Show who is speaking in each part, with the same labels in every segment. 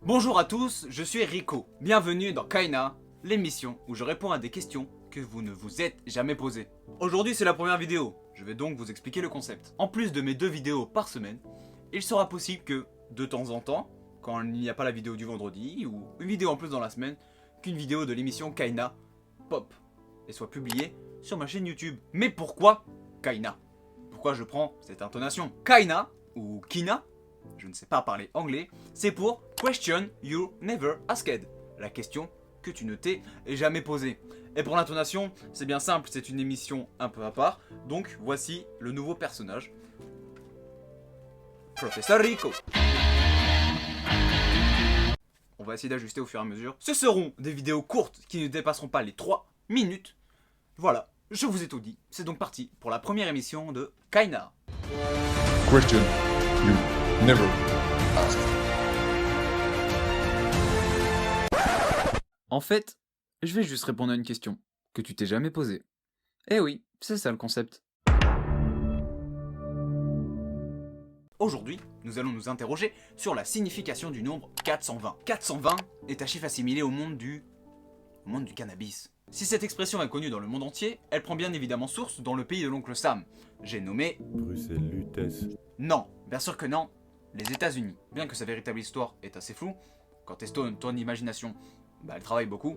Speaker 1: Bonjour à tous, je suis Rico. Bienvenue dans Kaina, l'émission où je réponds à des questions que vous ne vous êtes jamais posées. Aujourd'hui c'est la première vidéo, je vais donc vous expliquer le concept. En plus de mes 2 vidéos par semaine, il sera possible que, de temps en temps, quand il n'y a pas la vidéo du vendredi, ou une vidéo en plus dans la semaine, qu'une vidéo de l'émission Kaina pop et soit publiée sur ma chaîne YouTube. Mais pourquoi Kaina? Pourquoi je prends cette intonation? Kaina, ou Kina, je ne sais pas parler anglais, c'est pour Question You Never Asked, la question que tu ne t'es jamais posée. Et pour l'intonation, c'est bien simple, c'est une émission un peu à part, donc voici le nouveau personnage, Professeur Rico. On va essayer d'ajuster au fur et à mesure. Ce seront des vidéos courtes qui ne dépasseront pas les 3 minutes. Voilà, je vous ai tout dit, c'est donc parti pour la première émission de Kaina.
Speaker 2: Question you never asked.
Speaker 1: En fait, je vais juste répondre à une question que tu t'es jamais posée. Eh oui, c'est ça le concept. Aujourd'hui, nous allons nous interroger sur la signification du nombre 420. 420 est un chiffre assimilé au monde du cannabis. Si cette expression est connue dans le monde entier, elle prend bien évidemment source dans le pays de l'oncle Sam. J'ai nommé...
Speaker 3: Bruxelles, Lutèce.
Speaker 1: Non, bien sûr que non, les États-Unis. Bien que sa véritable histoire est assez floue, quand t'estonnes ton imagination, elle travaille beaucoup.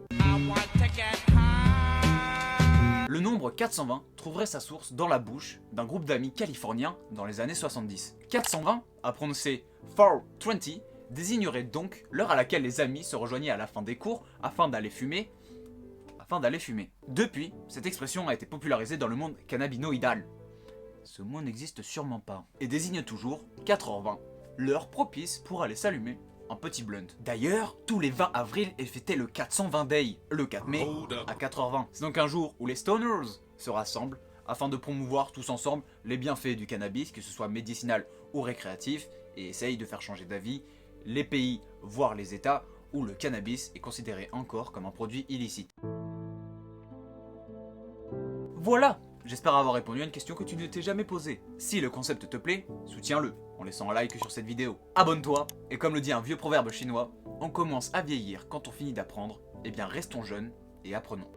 Speaker 1: Le nombre 420 trouverait sa source dans la bouche d'un groupe d'amis californiens dans les années 70. 420, à prononcer 420, désignerait donc l'heure à laquelle les amis se rejoignaient à la fin des cours afin d'aller fumer. Depuis, cette expression a été popularisée dans le monde cannabinoïdal. Ce mot n'existe sûrement pas. Et désigne toujours 4h20, l'heure propice pour aller s'allumer un petit blunt. D'ailleurs, tous les 20 avril est fêté le 420 Day, le 4 mai, à 4h20. C'est donc un jour où les stoners se rassemblent afin de promouvoir tous ensemble les bienfaits du cannabis, que ce soit médicinal ou récréatif, et essayent de faire changer d'avis les pays, voire les États, où le cannabis est considéré encore comme un produit illicite. Voilà! J'espère avoir répondu à une question que tu ne t'es jamais posée. Si le concept te plaît, soutiens-le en laissant un like sur cette vidéo. Abonne-toi, et comme le dit un vieux proverbe chinois, on commence à vieillir quand on finit d'apprendre, eh bien restons jeunes et apprenons.